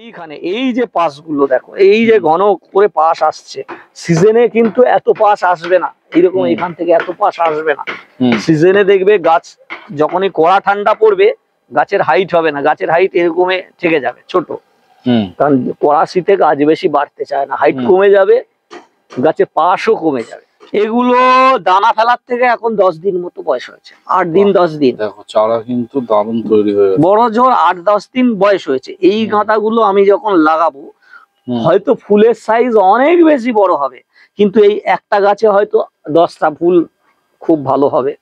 এইখানে এই যে পাশগুলো দেখো, এই যে ঘন করে পাশ আসছে, সিজনে কিন্তু এত পাশ আসবে না, এইরকম এখান থেকে এত পাশ আসবে না। সিজনে দেখবে গাছ যখনই কড়া ঠান্ডা পড়বে গাছের হাইট হবে না, গাছের হাইট এরকমে থেকে যাবে ছোট, কারণ কড়া শীতে গাছ বেশি বাড়তে চায় না, হাইট কমে যাবে, গাছের পাশও কমে যাবে। এগুলো দানা ফেলার থেকে এখন 10 দিন মতো বয়স হয়েছে, 8 দিন 10 দিন। দেখো চারা কিন্তু দারুণ তৈরি হয়ে গেছে, বড় জোর 8-10 দিন বয়স হয়েছে। এই গাঁদাগুলো আমি যখন লাগাবো হয়তো ফুলের সাইজ অনেক বেশি বড় হবে, কিন্তু এই একটা গাছে হয়তো 10টা ফুল খুব ভালো হবে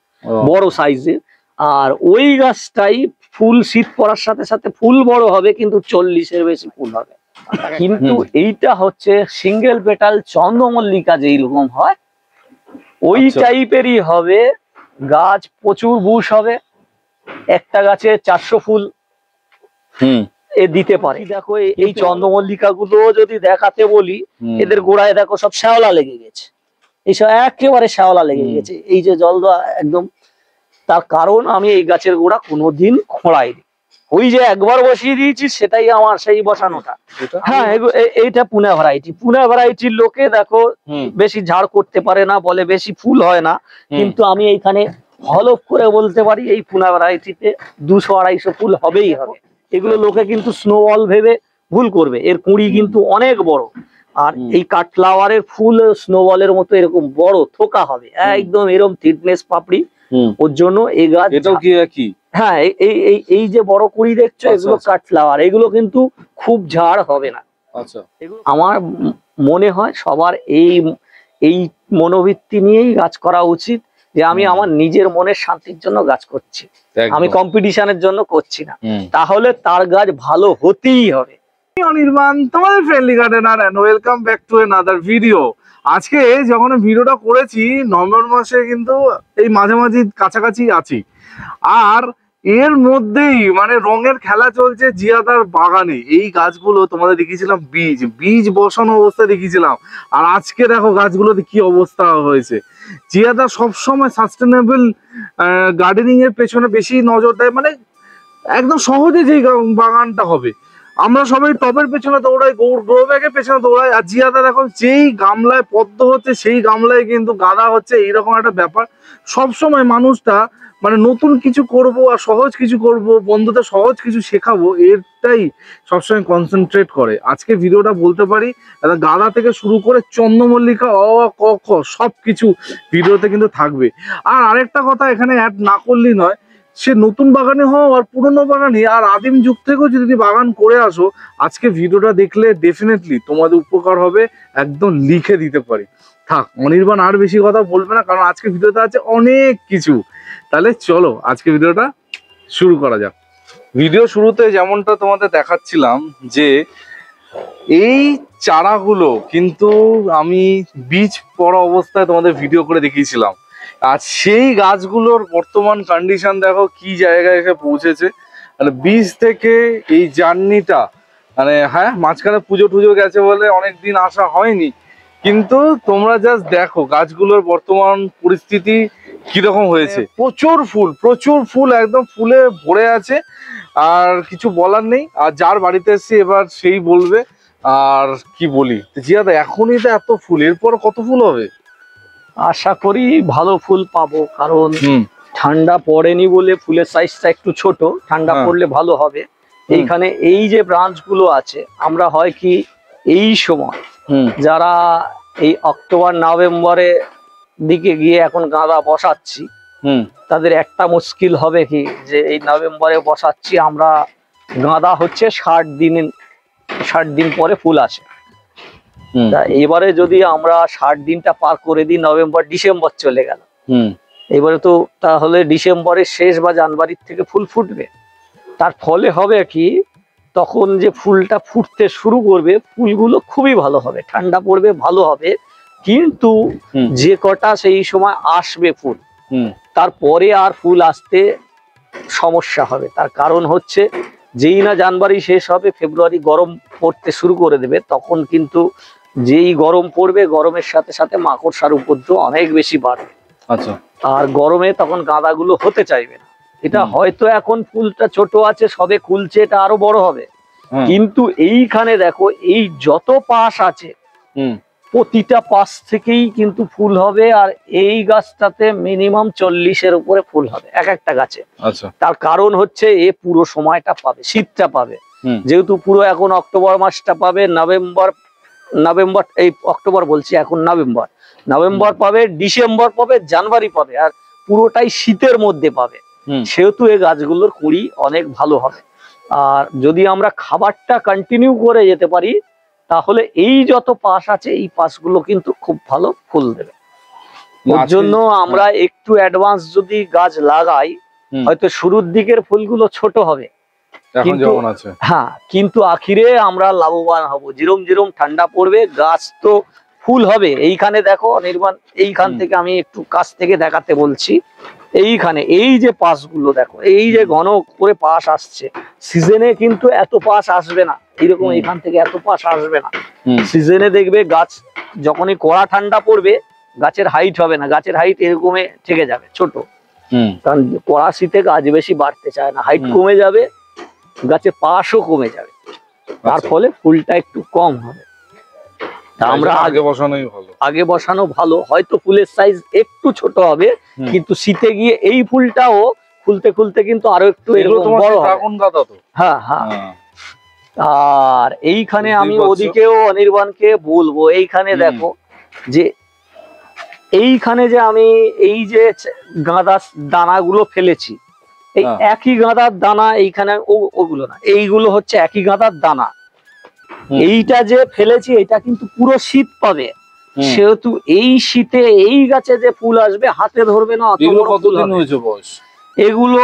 বড় সাইজের, আর ওই গাছটাই ফুল শীত পড়ার সাথে সাথে ফুল বড় হবে কিন্তু 40-এর বেশি ফুল হবে। কিন্তু এইটা হচ্ছে সিঙ্গেল পেটাল চন্দ্রমল্লিকা যেই রকম হয় ওই টাইপেরই হবে, গাছ প্রচুর বুশ হবে, একটা গাছে 400 ফুল এ দিতে পারে। দেখো এই চন্দ্রমল্লিকা গুলো যদি দেখাতে বলি, এদের গোড়ায় দেখো সব শ্যাওলা লেগে গেছে, এইসব একেবারে শ্যাওলা লেগে গেছে, এই যে জল দেওয়া একদম। তার কারণ আমি এই গাছের গোড়া কোনোদিন খোঁড়াইনি, ওই যে একবার বসিয়ে দিয়েছি সেটাই আমার সেই বসানোটা। হ্যাঁ, এইটা পুনা ভ্যারাইটি। পুনা ভ্যারাইটির লোকে দেখো বেশি ঝাড় করতে পারে না, বলে বেশি ফুল হয় না, কিন্তু আমি এইখানে হলফ করে বলতে পারি এই পুনা ভ্যারাইটিতে 200-250 ফুল হবেই হবে। এগুলো লোকে কিন্তু স্নোবল ভেবে ভুল করবে, এর কুঁড়ি কিন্তু অনেক বড়, আর এই কাঠফ্লাওয়ারের ফুল স্নোবলের মতো এরকম বড় থোকা হবে, একদম এরকম থিকনেস পাপড়ি। ওর জন্য এই গাছ এটাও কি হ্যাঁ, এই যে বড় কুড়ি দেখছো এগুলো কাঠফ্লাওয়ার, এগুলো কিন্তু খুব ঝাড় হবে না। আচ্ছা, আমার মনে হয় সবার এই মনোবৃত্তি নিয়েই গাছ করা উচিত, যে আমি আমার নিজের মনের শান্তির জন্য গাছ করছি, আমি কম্পিটিশনের জন্য করছি না, তাহলে তার গাছ ভালো হতেই হবে। অনির্বাণ, তোমাদের friendly gardener, and welcome back to another video. আজকে যখন ভিডিওটা করেছি নভেম্বর মাসে, কিন্তু এই মাঝামাঝি কাছাকাছি আছি, আর এর মধ্যেই মানে রঙের খেলা চলছে জিয়াদার বাগানে। এই গাছগুলো তোমাদের দেখিয়েছিলাম বীজ বসানো অবস্থায় দেখিয়েছিলাম, আর আজকে দেখো গাছগুলোতে কি অবস্থা হয়েছে। জিয়াদা সবসময় সাস্টেনেবল গার্ডেনিং এর পেছনে বেশি নজর দেয়, মানে একদম সহজে যে বাগানটা হবে। আমরা সবাই টবের পেছনে দৌড়াই, গ্রো ব্যাগের পেছনে দৌড়াই, আর জিয়াদা এখন যেই গামলায় পদ্ম হচ্ছে সেই গামলায় কিন্তু গাঁদা হচ্ছে, এইরকম একটা ব্যাপার। সবসময় মানুষটা মানে নতুন কিছু করব আর সহজ কিছু করব, বন্ধুদের সহজ কিছু শেখাবো, এরটাই সবসময় কনসেন্ট্রেট করে। আজকে ভিডিওটা বলতে পারি গাঁদা থেকে শুরু করে চন্দ্রমল্লিকা ক খ সব কিছু ভিডিওতে কিন্তু থাকবে। আর আরেকটা কথা এখানে অ্যাড না করলেই নয়, সে নতুন বাগানে হও আর পুরনো বাগানে আর আদিম যুগ থেকেও যদি বাগান করে আসো, আজকে ভিডিওটা দেখলে ডেফিনেটলি তোমাদের উপকার হবে, একদম লিখে দিতে পারি। থাক, অনির্বাণ আর বেশি কথা বলবে না, কারণ আজকে ভিডিওতে আছে অনেক কিছু। তাহলে চলো আজকে ভিডিওটা শুরু করা যাক। ভিডিও শুরুতে যেমনটা তোমাদের দেখাচ্ছিলাম যে এই চারাগুলো কিন্তু আমি বীজ পড়া অবস্থায় তোমাদের ভিডিও করে দেখিয়েছিলাম, আর সেই গাছগুলোর বর্তমান কন্ডিশন দেখো কি জায়গায় এসে পৌঁছেছে। মানে বীজ থেকে এই জার্নিটা, মানে হ্যাঁ মাঝখানে পুজো টুজো গেছে বলে অনেকদিন আসা হয়নি, কিন্তু তোমরা জাস্ট দেখো গাছগুলোর বর্তমান পরিস্থিতি কিরকম হয়েছে। প্রচুর ফুল একদম ফুলে ভরে আছে, আর কিছু বলার নেই। আর যার বাড়িতে এসছি এবার সেই বলবে। আর কি বলি জিয়াদা, এখনই তো এত ফুল, এরপর কত ফুল হবে? আশা করি ভালো ফুল পাবো, কারণ ঠান্ডা পড়েনি বলে ফুলের সাইজটা একটু ছোট, ঠান্ডা পড়লে ভালো হবে। এইখানে এই যে ব্রাঞ্চ গুলো আছে, আমরা হয় কি এই সময় যারা এই অক্টোবর নভেম্বরে দিকে গিয়ে এখন গাঁদা বসাচ্ছি, তাদের একটা মুশকিল হবে কি, যে এই নভেম্বরে বসাচ্ছি আমরা, গাঁদা হচ্ছে 60 দিন পরে ফুল আসে। তা এবারে যদি আমরা 60 দিনটা পার করে দিই, নভেম্বর ডিসেম্বর চলে গেল, এবারে তো তাহলে ডিসেম্বরের শেষ বা জানুয়ারির থেকে ফুল ফুটবে। তার ফলে হবে কি, তখন যে ফুলটা ফুটতে শুরু করবে, ফুলগুলো খুবই ভালো হবে, ঠান্ডা পড়বে ভালো হবে, কিন্তু যে কটা সেই সময় আসবে ফুল, তারপরে আর ফুল আসতে সমস্যা হবে। তার কারণ হচ্ছে যেই না জানুয়ারি শেষ হবে, ফেব্রুয়ারি গরম পড়তে শুরু করে দেবে, তখন কিন্তু যেই গরম পড়বে, গরমের সাথে সাথে মাকড়সার উপদ্রব অনেক বেশি বাড়বে। আচ্ছা, আর গরমে তখন গাঁদাগুলো হতে চাইবে না। এটা হয়তো এখন ফুলটা ছোট আছে, সবে খুলছে, এটা আরো বড় হবে, কিন্তু এইখানে দেখো এই যত পাশ আছে হুম প্রতিটা পাশ থেকেই কিন্তু ফুল হবে, আর এই গাছটাতে মিনিমাম 40-এর উপরে ফুল হবে এক একটা গাছে। আচ্ছা তার কারণ হচ্ছে এ পুরো সময়টা পাবে, শীতটা পাবে, হুম যেহেতু পুরো এখন অক্টোবর মাসটা পাবে, নভেম্বর এই অক্টোবর বলছি, এখন নভেম্বর পাবে, ডিসেম্বর পাবে, জানুয়ারি পাবে, আর পুরোটাই শীতের মধ্যে পাবে। হুম সেহেতু এই গাছগুলোর কুঁড়ি অনেক ভালো হবে। আর যদি আমরা খাবারটা কন্টিনিউ করে যেতে পারি তাহলে এই যত পাশ আছে এই পাশগুলো কিন্তু খুব ভালো ফুল দেবে। ওর আজকে- জন্য আমরা একটু অ্যাডভান্স যদি গাছ লাগাই, হুম। হয়তো শুরুর দিকের ফুলগুলো ছোট হবে, এখন কিন্তু- যেমন আছে হ্যাঁ, কিন্তু আখিরে আমরা লাভবান হব। যেরম যেরম ঠান্ডা পড়বে গাছ তো ফুল হবে। এইখানে দেখো নির্বাণ, এইখান হুম। থেকে আমি একটু কাছ থেকে দেখাতে বলছি। এইখানে এই যে পাশগুলো দেখো, এই যে ঘন করে পাশ আসছে, সিজনে কিন্তু এত পাশ আসবে না, এইরকম হুম। এখান থেকে এত পাশ আসবে না। হুম সিজনে দেখবে গাছ যখনই কড়া ঠান্ডা পড়বে গাছের হাইট হবে না, গাছের হাইট এরকমে থেকে যাবে ছোট, হুম কারণ কড়া শীতে গাছ বেশি বাড়তে চায় না, হাইট হুম। কমে যাবে, গাছের পাশও কমে যাবে, তার আচ্ছা। ফলে ফুলটা একটু কম হবে। তা আমরা তাই জন্য আগে আগে বসানোই ভালো। আগে বসানো ভালো, হয়তো ফুলের সাইজ একটু ছোট হবে, হুম। কিন্তু শীতে গিয়ে এই ফুলটাও খুলতে খুলতে কিন্তু আরো একটু এগুলো এরকম তোমার বড় হবে। ড্রাগন গাঁদা তো? হ্যাঁ হ্যাঁ। হ্যাঁ। আর এইখানে বুঝতেই আমি পারছো। ওদিকেও অনির্বাণকে বলবো, এইখানে হুম। দেখো যে এইখানে যে আমি এই যে গাঁদা দানাগুলো ফেলেছি, এই হ্যাঁ। একই গাঁদার দানা এইখানে, ওগুলো না, এইগুলো হচ্ছে একই গাঁদার দানা। হুম। এইটা যে ফেলেছি এটা কিন্তু পুরো শীত পাবে, হুম। সেহেতু এই শীতে এই গাছে যে ফুল আসবে হাতে ধরবে না, অত এগুলো বড় ফুল কতদিন হবে। হয়েছে বয়স? এগুলো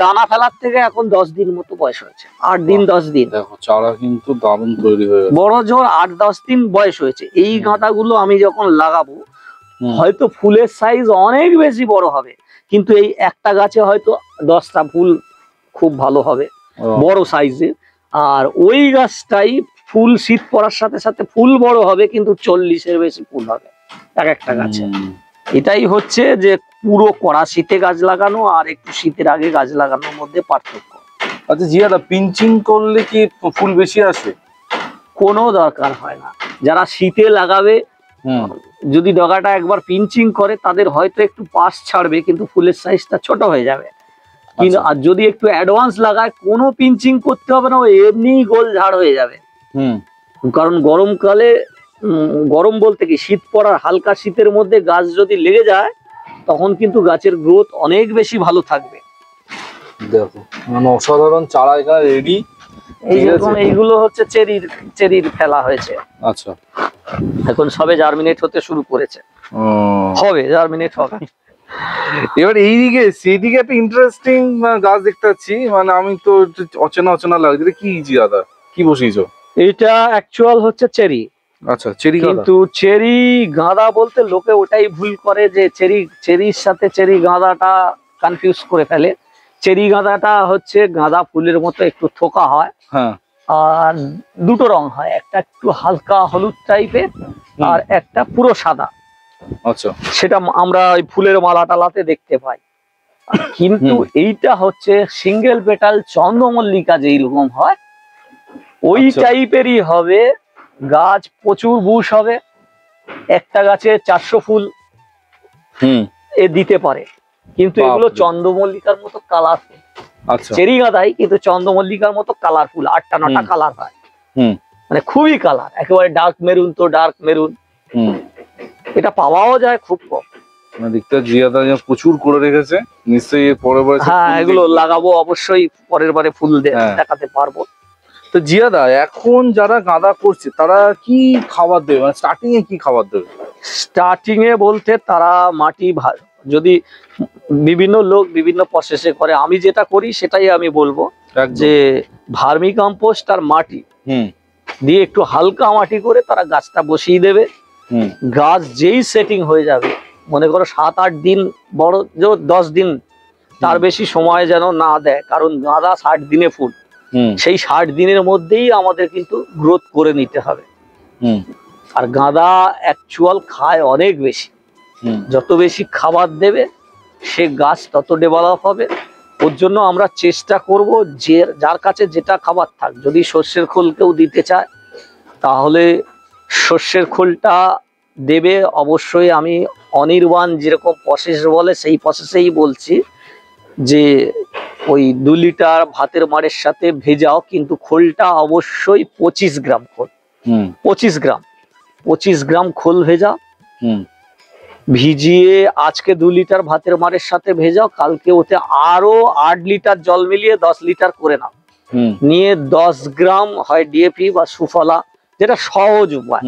দানা ফেলার থেকে এখন 10 দিন মতো বয়স হয়েছে, 8 দিন বাহ। 10 দিন, দেখো চারা কিন্তু দারুণ তৈরি হয়ে গেছে। বড় জোর 8-10 দিন বয়স হয়েছে। এই হুম। গাঁদাগুলো আমি যখন লাগাবো হুম। হয়তো ফুলের সাইজ অনেক বেশি বড় হবে, কিন্তু এই একটা গাছে হয়তো 10টা ফুল খুব ভালো হবে, ও, বড় সাইজের। আর ওই গাছটাই ফুল শীত পড়ার সাথে সাথে ফুল বড় হবে, কিন্তু 40-এর বেশি ফুল হবে এক একটা গাছে। হুম। এটাই হচ্ছে যে পুরো কড়া শীতে গাছ লাগানো আর একটু শীতের আগে গাছ লাগানোর মধ্যে পার্থক্য। আচ্ছা জিয়াদা, পিঞ্চিং করলে কি ফুল বেশি আসে? কোনো দরকার হয় না। যারা শীতে লাগাবে হুম যদি ডগাটা একবার পিঞ্চিং করে তাদের হয়তো একটু পাশ ছাড়বে, কিন্তু ফুলের সাইজটা ছোট হয়ে যাবে। কিন্তু আচ্ছা। আর যদি একটু অ্যাডভান্স লাগায়, কোনো পিঞ্চিং করতে হবে না, ও এমনিই গোল ঝাড় হয়ে যাবে। হুম কারণ গরমকালে গরম বলতে কি শীত পড়ার হালকা শীতের মধ্যে গাছ যদি লেগে যায় তখন কিন্তু গাছের গ্রোথ অনেক বেশি ভালো থাকবে। দেখো মানে অসাধারণ চারা এখানে রেডি। এই ঠিক যেরকম আছে। এইগুলো হচ্ছে চেরির ফেলা হয়েছে, আচ্ছা। এখন সবে জার্মিনেট হতে শুরু করেছে, হবে জার্মিনেট হবে। এবার এইদিকে সেদিকে একটা ইন্টারেস্টিং গাছ দেখতে পাচ্ছি, মানে আমি তো একটু অচেনা অচেনা লাগছে, এটা কি জিয়াদা, কি বসিয়েছো? এটা অ্যাকচুয়াল হচ্ছে চেরি, আচ্ছা, চেরি গাঁদা। কিন্তু চেরি গাঁদা বলতে লোকে ওটাই ভুল করে যে চেরির সাথে চেরি গাঁদাটা কনফিউজ করে ফেলে। চেরি গাঁদাটা হচ্ছে গাঁদা ফুলের মতো একটু থোকা হয়, হ্যাঁ। আর দুটো রং হয়, একটা একটু হালকা হলুদ টাইপের আর একটা পুরো সাদা। আচ্ছা। সেটা আমরা ওই ফুলের মালা টালাতে দেখতে পাই। কিন্তু এইটা হচ্ছে সিঙ্গেল পেটাল চন্দ্রমল্লিকা যেই রকম হয় ওই আচ্ছা। টাইপেরই হবে। গাছ প্রচুর বুশ হবে, একটা গাছে 400 ফুল হুম। এ দিতে পারে, কিন্তু এগুলো বাপরে। চন্দ্রমল্লিকার মতো কালারফুল। আচ্ছা। চেরি গাঁদাই কিন্তু চন্দ্রমল্লিকার মতো কালারফুল, 8টা-9টা হুম। কালার হয়, হুম মানে খুবই কালার, একেবারে ডার্ক মেরুন তো ডার্ক মেরুন। হুম। এটা পাওয়াও যায় খুব কম। মানে দেখতে জিয়াদা যে প্রচুর করে রেখেছে, নিশ্চয়ই এর পরের বার হ্যাঁ, এগুলো লাগাবো অবশ্যই, পরের বারে ফুল হ্যাঁ। দেখাতে পারবো। তো জিয়াদা, এখন যারা গাঁদা করছে তারা কি খাবার দেবে, মানে স্টার্টিং এ কি খাবার দেবে? স্টার্টিং এ বলতে তারা মাটি যদি বিভিন্ন লোক বিভিন্ন প্রসেসে করে, আমি যেটা করি সেটাই আমি বলবো, একদম। যে ভার্মি কম্পোস্ট আর মাটি হুম দিয়ে একটু হালকা মাটি করে তারা গাছটা বসিয়ে দেবে। হুম গাছ যেই সেটিং হয়ে যাবে, মনে করো 7-8 দিন, বড় জোর 10 দিন, তার বেশি সময় যেন না দেয়, কারণ গাঁদা 60 দিনে ফুল, হুম সেই 60 দিনের মধ্যেই আমাদের কিন্তু গ্রোথ করে নিতে হবে। হুম আর গাঁদা অ্যাকচুয়াল খায় অনেক বেশি, হুম যত বেশি খাবার দেবে সে গাছ তত ডেভেলপ হবে, ওর জন্য আমরা চেষ্টা করব যে যার কাছে যেটা খাবার থাক, যদি সর্ষের খোল কেউ দিতে চায় তাহলে সর্ষের খোলটা দেবে অবশ্যই। আমি অনির্বাণ যেরকম প্রসেস বলে সেই প্রসেসেই বলছি যে ওই 2 লিটার ভাতের মাড়ের সাথে ভেজাও, কিন্তু খোলটা অবশ্যই 25 গ্রাম খোল, 25 গ্রাম খোল ভেজাও। ভিজিয়ে আজকে 2 লিটার ভাতের মাড়ের সাথে ভেজাও, কালকে ওতে আরো 8 লিটার জল মিলিয়ে 10 লিটার করে নাও, নিয়ে 10 গ্রাম হয় ডিএপি বা সুফলা, যেটা সহজ উপায়,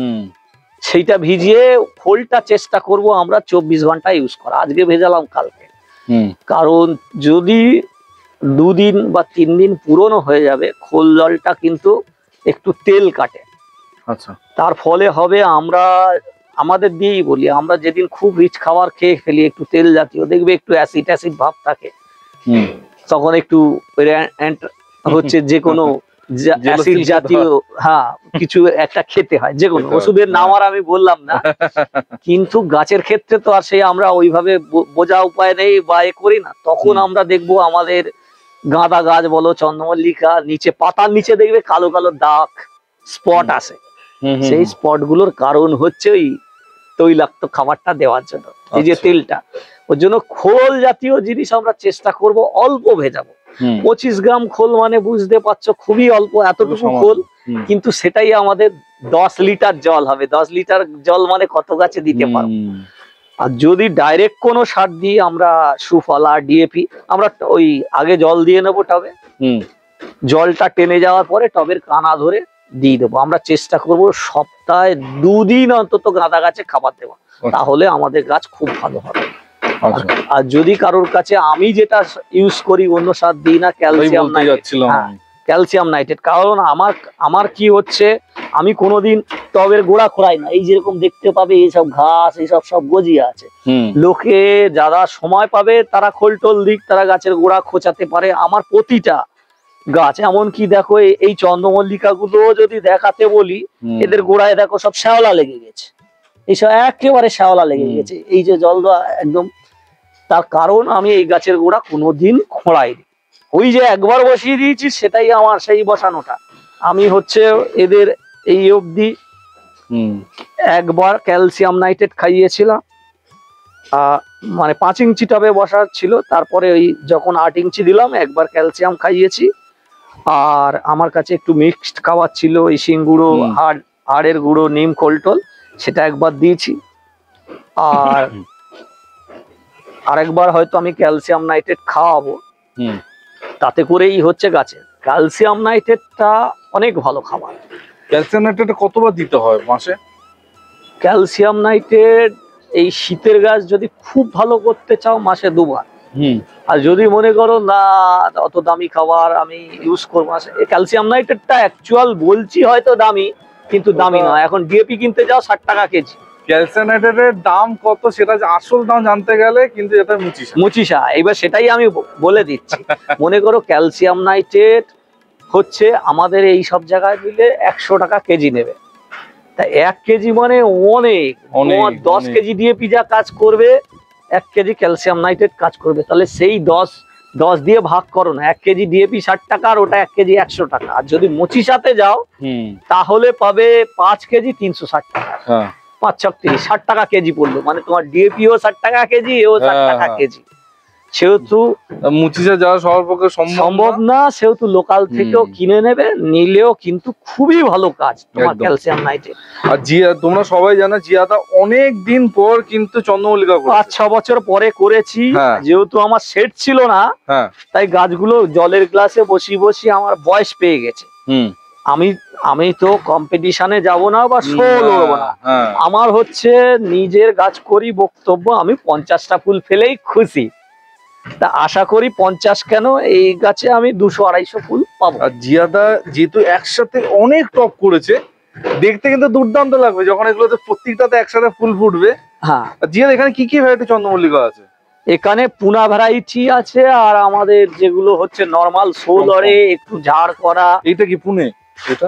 সেইটা ভিজিয়ে খোলটা চেষ্টা করব আমরা 24 ঘন্টা ইউজ করা। আজকে ভেজালাম কালকে, কারণ যদি 2 দিন বা 3 দিন পুরনো হয়ে যাবে খোল জলটা কিন্তু একটু তেল কাটে। আচ্ছা, তার ফলে হবে আমরা আমাদের দিয়েই বলি, আমরা যেদিন খুব রিচ খাবার খেয়ে ফেলি একটু তেল জাতীয়, দেখবে একটু অ্যাসিড ভাব থাকে, তখন একটু হচ্ছে যে কোনো অ্যাসিড জাতীয় হ্যাঁ কিছু একটা খেতে হয়, যে কোনো ওষুধের নাম আর আমি বললাম না। কিন্তু গাছের ক্ষেত্রে তো আর সেই আমরা ওইভাবে বোঝা উপায় নেই বা এ করি না, তখন আমরা দেখবো আমাদের গাঁদা গাছ বলো, চন্দ্রমল্লিকা, নিচে পাতার নিচে দেখবে কালো কালো দাগ স্পট আসে। সেই স্পট গুলোর কারণ হচ্ছে ওই তৈলাক্ত খাবারটা দেওয়ার জন্য, এই যে তেলটা। ওর জন্য খোল জাতীয় জিনিস আমরা চেষ্টা করব অল্প ভেজাবো। 25 গ্রাম খোল মানে বুঝতে পারছো খুবই অল্প, এতটুকু খোল, কিন্তু সেটাই আমাদের 10 লিটার জল হবে। 10 লিটার জল মানে কত গাছে দিতে পারবো। আর যদি ডাইরেক্ট কোনো সার দিই আমরা সুফলা ডিএপি, আমরা ওই আগে জল দিয়ে নেবো টবে, জলটা টেনে যাওয়ার পরে টবের কানা ধরে দিয়ে দেবো। আমরা চেষ্টা করব সপ্তাহে 2 দিন অন্তত গাঁদা গাছে খাবার দেওয়া, তাহলে আমাদের গাছ খুব ভালো হবে। আর যদি কারোর কাছে আমি যেটা ইউজ করি অন্য সার দিই না, ক্যালসিয়াম নাইট্রেট, ক্যালসিয়াম নাইট্রেট, কারণ আমার কি হচ্ছে আমি কোনোদিন টবের গোড়া খোঁড়াই না। এই যেরকম দেখতে পাবে এইসব ঘাস এইসব সব গজিয়ে আছে, লোকে যারা সময় পাবে তারা খোল টোল দিক, তারা গাছের গোড়া খোঁচাতে পারে। আমার প্রতিটা গাছ এমনকি দেখো এই চন্দ্রমল্লিকা গুলো যদি দেখাতে বলি, এদের গোড়ায় দেখো সব শ্যাওলা লেগে গেছে, এইসব একেবারে শ্যাওলা লেগে গেছে, এই যে জল দেওয়া একদম। তার কারণ আমি এই গাছের গোড়া কোনোদিন খোঁড়াইনি, ওই যে একবার বসিয়ে দিয়েছি সেটাই আমার সেই বসানোটা। আমি হচ্ছে এদের এই অবধি একবার ক্যালসিয়াম নাইট্রেট খাইয়েছিলাম, মানে 5 ইঞ্চি টবে বসার ছিল, তারপরে ওই যখন 8 ইঞ্চি দিলাম একবার ক্যালসিয়াম খাইয়েছি। আর আমার কাছে একটু মিক্সড খাবার ছিল, ওই শিংগুঁড়ো, হাড়ের গুঁড়ো, নিম খোলটোল, সেটা একবার দিয়েছি। আর আরেকবার হয়তো আমি ক্যালসিয়াম নাইট্রেট খাওয়াবো, তাতে করেই হচ্ছে গাছে। ক্যালসিয়াম নাইট্রেটটা অনেক ভালো খাবার। ক্যালসিয়াম নাইট্রেট কতবার দিতে হয় মাসে? ক্যালসিয়াম নাইট্রেট এই শীতের গাছ যদি খুব ভালো করতে চাও মাসে 2 বার। আর যদি মনে করো না অত দামি খাবার আমি ইউজ করবো, ক্যালসিয়াম নাইট্রেটটা অ্যাকচুয়াল বলছি হয়তো দামি, কিন্তু দামি নয়। এখন ডিএপি কিনতে যাও 60 টাকা কেজি। ক্যালসিয়াম নাইট্রেটের দাম কত সেটা আসল দাম জানতে গেলে কিন্তু এটা মুচিসা। এবার সেটাই আমি বলে দিচ্ছি। মনে করো ক্যালসিয়াম নাইট্রেট হচ্ছে আমাদের এই সব জায়গায় দিলে 100 টাকা কেজি নেবে, তা 1 কেজি মানে অনেক। 10 কেজি ডিএপি যা কাজ করবে 1 কেজি ক্যালসিয়াম নাইট্রেট কাজ করবে, তাহলে সেই 10 দিয়ে ভাগ করো না। 1 কেজি ডিএপি 60 টাকা আর ওটা 1 কেজি 100 টাকা। আর যদি মুচিসাতে যাও তাহলে পাবে 5 কেজি 360 টাকা, 5 6 30, 60 টাকা কেজি পড়লো, মানে তোমার ডিএপিও 60 টাকা কেজি, এও 60 টাকা কেজি। সেহেতু মুচিসা যাওয়া সবার পক্ষে সম্ভব না, সেহেতু লোকাল থেকেও কিনে নেবে, নিলেও কিন্তু খুবই ভালো কাজ তোমার ক্যালসিয়াম নাইট্রেট। আর তোমরা সবাই জানো জিয়াদা অনেক দিন পর কিন্তু চন্দ্রমল্লিকা 5-6 বছর পরে করেছি, যেহেতু আমার সেট ছিল না, তাই গাছগুলো জলের গ্লাসে বসি আমার বয়স পেয়ে গেছে। আমি তো কম্পিটিশনে যাব না বা শো লড়বো না, আমার হচ্ছে নিজের গাছ করি বক্তব্য, আমি 50টা ফুল ফেলেই খুশি। তা আশা করি 50 কেন, এই গাছে আমি 200-250 ফুল পাবো। আর জিয়াদা যেহেতু একসাথে অনেক টপ করেছে, দেখতে কিন্তু দুর্দান্ত লাগবে যখন এগুলোতে প্রত্যেকটাতে একসাথে ফুল ফুটবে। হ্যাঁ, জিয়াদা এখানে কি কি ভ্যারাইটি চন্দ্রমল্লিকা আছে? এখানে পুনা ভ্যারাইটি আছে, আর আমাদের যেগুলো হচ্ছে নরমাল সোলরে একটু ঝাড় করা। এইটা কি পুনে?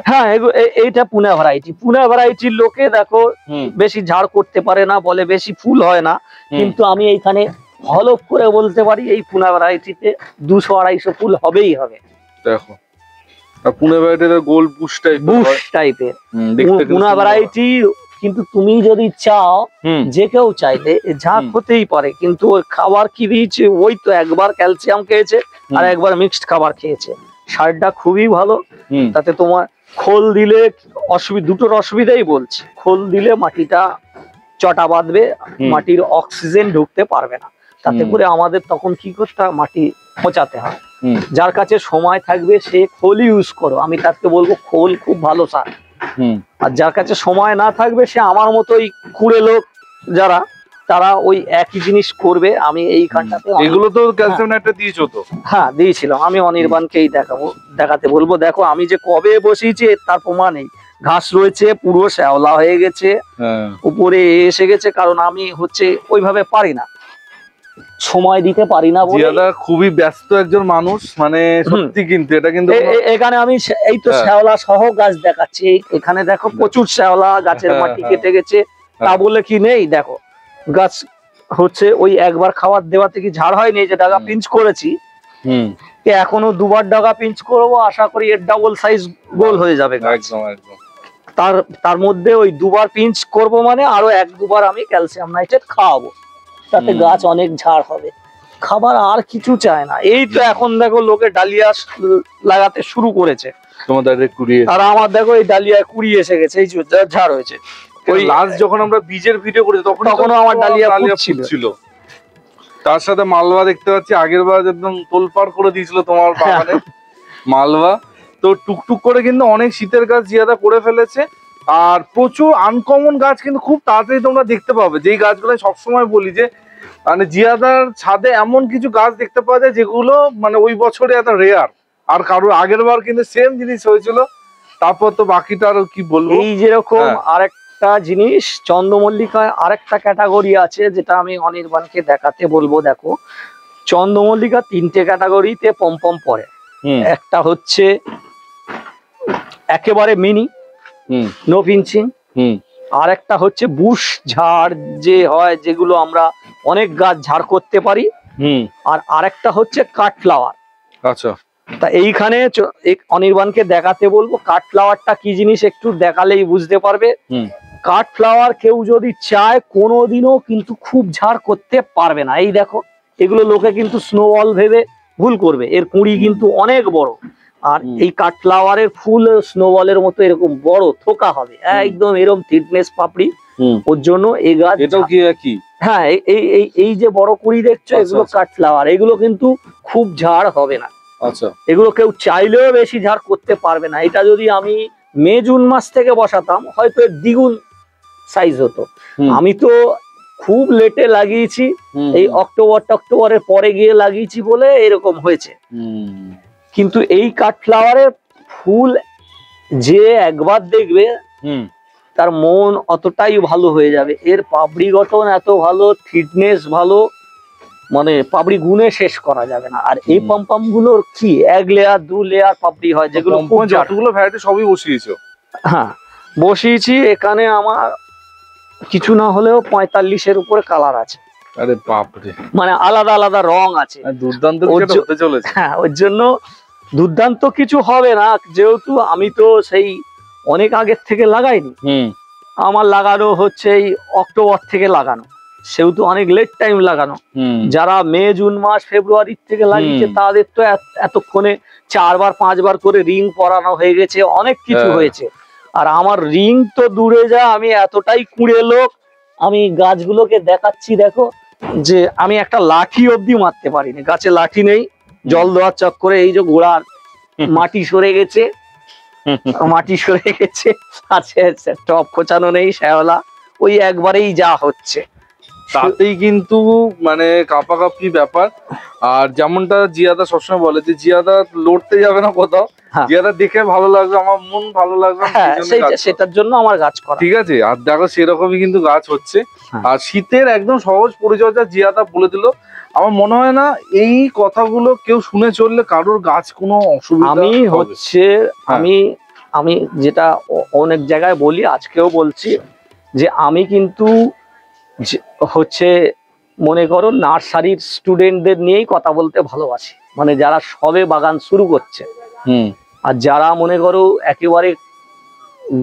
হ্যাঁ, এইটা পুনা ভ্যারাইটি। পুনা ভ্যারাইটির লোকে দেখো বেশি ঝাড় করতে পারে না, বলে বেশি ফুল হয় না, কিন্তু আমি এইখানে হলফ করে বলতে পারি এই পুনা ভ্যারাইটিতে 200-250 ফুল হবেই হবে। দেখো, আর পুনে ভ্যারাইটির গোল বুশ টাইপ, বুশ টাইপের দেখতে পুনা ভ্যারাইটি। কিন্তু তুমি যদি চাও, হুম যে কেউ চাইলে ঝাঁক হতেই পারে, কিন্তু ওর খাবার কি দিয়েছে, ওই তো একবার ক্যালসিয়াম খেয়েছে আর একবার মিক্সড খাবার খেয়েছে। সারটা খুবই ভালো। হুম তাতে তোমার খোল দিলে দুটোর অসুবিধাই বলছি। খোল দিলে মাটিটা চটা বাঁধবে, মাটির অক্সিজেন ঢুকতে পারবে না। তাতে করে আমাদের তখন কি করতে হয়, মাটি পচাতে হয়। যার কাছে সময় থাকবে সে খোল ইউজ করো, আমি তাকে বলবো খোল খুব ভালো সার। আর যার কাছে সময় না থাকবে সে আমার মতোই কুড়ে লোক যারা, তারা ওই একই জিনিস করবে। আমি এইখানটাতে এগুলো তো ক্যালসিয়াম নাইট্রেট দিয়েছো তো? হ্যাঁ দিয়েছিলাম। আমি অনির্বাণকেই দেখাতে বলবো, দেখো আমি যে কবে বসিয়েছি তার প্রমাণ নেই। ঘাস রয়েছে, পুরো শ্যাওলা হয়ে গেছে, উপরে এসে গেছে, কারণ আমি হচ্ছে ওইভাবে পারি না, সময় দিতে পারি না বলে। জিয়াদা খুবই ব্যস্ত একজন মানুষ, মানে সত্যি। কিন্তু এটা কিন্তু এখানে আমি এই তো শ্যাওলা সহ গাছ দেখাচ্ছি। এখানে দেখো প্রচুর শ্যাওলা, গাছের মাটি কেটে গেছে, তা বলে কি নেই। দেখো গাছ হচ্ছে ওই একবার খাবার দেওয়াতে কি ঝাড় হয়নি, যে ডাগা পিঞ্চ করেছি, এখনো দুবার ডাগা পিঞ্চ করবো, আশা করি এর ডাবল সাইজ গোল হয়ে যাবে। একদম একদম। তার মধ্যে ওই দুবার পিঞ্চ করব মানে আরো 1-2 বার আমি ক্যালসিয়াম নাইট্রেট খাওয়াবো, তাতে গাছ অনেক ঝাড় হবে। খাবার আর কিছু চায় না। এই তো এখন দেখো লোকে ডালিয়া লাগাতে শুরু করেছে, তোমাদের কুড়িয়ে, আর আমার দেখো এই ডালিয়ায় কুড়ি এসে গেছে, এই ঝাড় হয়েছে। ওই লাস্ট যখন আমরা বীজের ভিডিও করেছি তখনও আমার ডালিয়া ছিল। তার সাথে মালবা দেখতে পাচ্ছি, আগের বার একদম তোলপাড় করে দিয়েছিল তোমার বাগানে মালবা। তো টুকটুক করে কিন্তু অনেক শীতের গাছ জিয়াদা করে ফেলেছে। আর প্রচুর আনকমন গাছ কিন্তু খুব তাড়াতাড়ি তোমরা দেখতে পাবে, যেই গাছগুলো সবসময় বলি যে মানে জিয়াদার ছাদে এমন কিছু গাছ দেখতে পাওয়া যায় যেগুলো মানে ওই বছরে এত রেয়ার। আর কারোর আগের বার কিন্তু সেম জিনিস হয়েছিল। তারপর তো বাকিটা আর কি বলবো। এই যেরকম আরেকটা জিনিস চন্দ্রমল্লিকায় আরেকটা ক্যাটাগরি আছে, যেটা আমি অনির্বাণকে দেখাতে বলবো। দেখো চন্দ্রমল্লিকা 3টে ক্যাটাগরিতে পম পড়ে। একটা হচ্ছে একেবারে মিনি, নো পিঞ্চিং। আর একটা হচ্ছে বুশ ঝাড়, যে হয় যেগুলো আমরা অনেক গাছ ঝাড় করতে পারি। আর আরেকটা হচ্ছে কাঠ ফ্লাওয়ার। আচ্ছা, তা এইখানে অনির্বাণকে দেখাতে বলবো কাঠ ফ্লাওয়ারটা কি জিনিস, একটু দেখালেই বুঝতে পারবে। কাঠ ফ্লাওয়ার কেউ যদি চায় কোনোদিনও কিন্তু খুব ঝাড় করতে পারবে না। এই দেখো এগুলো লোকে কিন্তু স্নোবল ভেবে ভুল করবে, এর কুঁড়ি কিন্তু অনেক বড়। আর এই কাঠ ফ্লাওয়ারের ফুল স্নোবলের মতো এরকম বড় থোকা হবে, একদম এরকম থিকনেস পাপড়ি। ওর জন্য এই গাছ, এটাও কি হ্যাঁ এই যে বড় কুঁড়ি দেখছো, এগুলো কাঠ ফ্লাওয়ার। এগুলো কিন্তু খুব ঝাড় হবে না। আচ্ছা, এগুলো কেউ চাইলেও বেশি ঝাড় করতে পারবে না। এটা যদি আমি মে-জুন মাস থেকে বসাতাম হয়তো এর দ্বিগুণ সাইজ হতো। আমি তো খুব লেটে লাগিয়েছি, এই অক্টোবরের পরে গিয়ে লাগিয়েছি বলে এরকম হয়েছে। কিন্তু এই কাঠ ফ্লাওয়ারের ফুল যে একবার দেখবে তার মন অতটাই ভালো হয়ে যাবে। এর পাপড়ি গঠন এত ভালো, ফিটনেস ভালো, মানে পাপড়ি গুনে শেষ করা যাবে না। আর এই পম্পম গুলোর কি 1 লেয়ার 2 লেয়ার পাপড়ি হয়, যেগুলো যতগুলো ভ্যারাইটি সবই বসিয়েছো? হ্যাঁ বসিয়েছি। এখানে আমার কিছু না হলেও 45-এর উপরে কালার আছে। আরে বাপরে, মানে আলাদা আলাদা রং আছে। দুর্দান্ত হতে চলেছে। হ্যাঁ ওর জন্য দুর্দান্ত কিছু হবে না, যেহেতু আমি তো সেই অনেক আগের থেকে লাগাইনি। আমার লাগানো হচ্ছে এই অক্টোবর থেকে লাগানো, সেহেতু অনেক লেট টাইম লাগানো। যারা মে-জুন মাস ফেব্রুয়ারির থেকে লাগিয়েছে তাদের তো এতক্ষণে 4-5 বার করে রিং পরানো হয়ে গেছে, অনেক কিছু হয়েছে। আর আমার রিং তো দূরে যা, আমি এতটাই কুঁড়ে লোক, আমি গাছগুলোকে দেখাচ্ছি দেখো যে আমি একটা লাঠি অবধি মারতে পারিনি, গাছে লাঠি নেই। জল দেওয়ার চক্করে এই যে গোড়ার মাটি সরে গেছে, আছে টপ খোঁচানো নেই, শ্যাওলা ওই একবারেই যা হচ্ছে, তাতেই কিন্তু মানে কাপাকাপি ব্যাপার। আর যেমনটা জিয়াদা সবসময় বলে যে জিয়াদা লড়তে যাবে না কোথাও, জিয়াদা দেখে ভালো লাগবে, আমার মন ভালো লাগবে, সেটার জন্য আমার গাছ করা। ঠিক আছে, আর দেখো সেরকমই কিন্তু গাছ হচ্ছে। আর শীতের একদম সহজ পরিচর্যা জিয়াদা বলে দিল। আমার মনে হয় না এই কথাগুলো কেউ শুনে চললে কারোর গাছ কোনো অসুবিধা। আমি হচ্ছে আমি যেটা অনেক জায়গায় বলি, আজকেও বলছি, যে আমি কিন্তু হচ্ছে মনে করো নার্সারির স্টুডেন্টদের নিয়েই কথা বলতে ভালোবাসি, মানে যারা সবে বাগান শুরু করছে। হুম আর যারা মনে করো একেবারে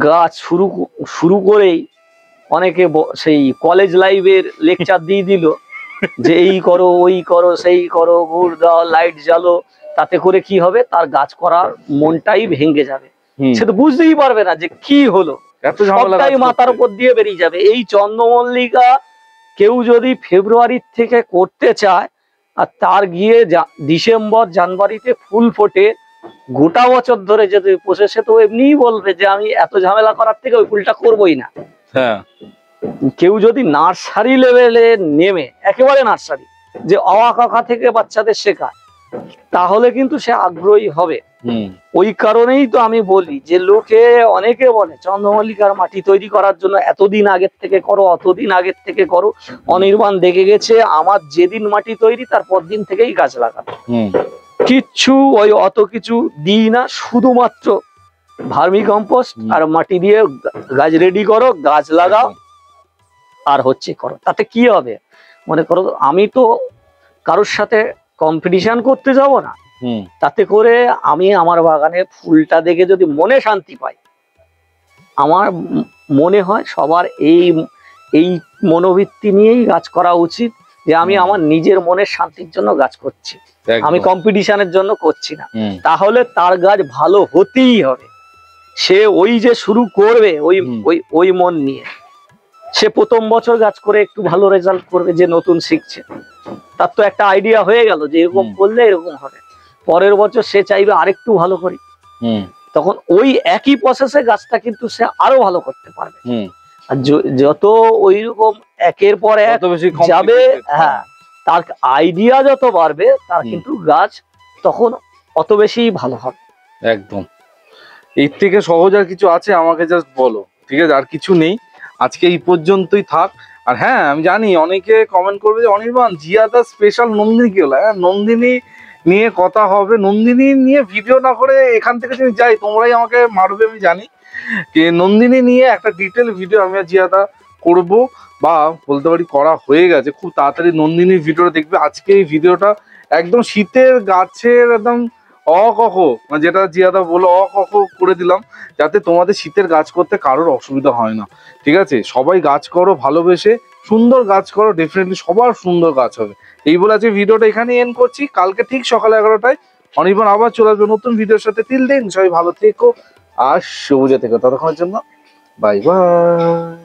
গাছ শুরু করেই অনেকে সেই কলেজ লাইফের লেকচার দিয়ে দিল যে এই করো ওই করো সেই করো, গুড় দাও, লাইট জ্বালো, তাতে করে কি হবে, তার গাছ করার মনটাই ভেঙে যাবে। হুম। সে তো বুঝতেই পারবে না যে কি হলো, এত ঝামেলা সবটাই কাজ মাথার করতে। উপর দিয়ে বেরিয়ে যাবে। এই চন্দ্রমল্লিকা কেউ যদি ফেব্রুয়ারির থেকে করতে চায় আর তার গিয়ে ডিসেম্বর জানুয়ারিতে ফুল ফোটে, গোটা বছর ধরে যদি পোষে, সে তো এমনিই বলবে যে আমি এত ঝামেলা করার থেকে ওই ফুলটা করবোই না। হ্যাঁ কেউ যদি নার্সারি লেভেলে নেমে, একেবারে নার্সারি, যে অওয়াক আঁকা থেকে বাচ্চাদের শেখায়, তাহলে কিন্তু সে আগ্রহী হবে। হুম ওই কারণেই তো আমি বলি যে লোকে অনেকে বলে চন্দ্রমল্লিকার মাটি তৈরি করার জন্য এতদিন আগের থেকে করো, অতদিন আগের থেকে করো। অনির্বাণ দেখে গেছে আমার যেদিন মাটি তৈরি তার পর দিন থেকেই গাছ লাগানো, হুম কিচ্ছু ওই অত কিছু দিই না, শুধুমাত্র ভার্মি কম্পোস্ট আর মাটি দিয়ে গাছ রেডি করো, গাছ লাগাও আর হচ্ছে করো। তাতে কি হবে, মনে করো আমি তো কারোর সাথে কম্পিটিশন করতে যাব না, হুম তাতে করে আমি আমার বাগানে ফুলটা দেখে যদি মনে শান্তি পাই, আমার মনে হয় সবার এই মনোবৃত্তি নিয়েই গাছ করা উচিত, যে আমি আমার নিজের মনের শান্তির জন্য গাছ করছি, আমি একদম। কম্পিটিশনের জন্য করছি না। হুম তাহলে তার গাছ ভালো হতেই হবে। সে ওই যে শুরু করবে ওই ওই ওই মন নিয়ে, সে প্রথম বছর গাছ করে একটু ভালো রেজাল্ট করবে, যে নতুন শিখছে, তার তো একটা আইডিয়া হয়ে গেল যে এরকম করলে এরকম হবে। পরের বছর সে চাইবে আরেকটু ভালো করি, হুম তখন ওই একই প্রসেসে গাছটা কিন্তু সে আরো ভালো করতে পারবে। হুম আর যত ওই রকম একের পর এক তত বেশি যাবে, complicated। হ্যাঁ, তার আইডিয়া যত বাড়বে তার কিন্তু গাছ তখন অত বেশি ভালো হবে। একদম। এর থেকে সহজ আর কিছু আছে আমাকে জাস্ট বলো, ঠিক আছে? আর কিছু নেই, আজকে এই পর্যন্তই থাক। আর হ্যাঁ, আমি জানি অনেকে কমেন্ট করবে যে অনির্বাণ জিয়াদা স্পেশাল নন্দিনী কি হলো। হ্যাঁ, নন্দিনী নিয়ে কথা হবে, নন্দিনী নিয়ে ভিডিও না করে এখান থেকে যদি যাই তোমরাই আমাকে মারবে, আমি জানি। নন্দিনী নিয়ে একটা ডিটেল ভিডিও আমি আর জিয়াদা করব, বা বলতে পারি করা হয়ে গেছে। খুব তাড়াতাড়ি নন্দিনীর ভিডিওটা দেখবে। আজকে এই ভিডিওটা একদম শীতের গাছের একদম অকখ, মানে যেটা জিয়াদা বলো অকখ করে দিলাম, যাতে তোমাদের শীতের গাছ করতে কারোর অসুবিধা হয় না। ঠিক আছে, সবাই গাছ করো ভালোবেসে, সুন্দর গাছ করো, ডেফিনেটলি সবার সুন্দর গাছ হবে। এই বলে আজকে ভিডিওটা এখানে এন্ড করছি। কালকে ঠিক সকাল 11টায় অনির্বাণ আবার চলে আসবে নতুন ভিডিওর সাথে। তিল দিন সবাই ভালো থেকো আর সবুজে থেকো। ততক্ষণের জন্য বাই বাই।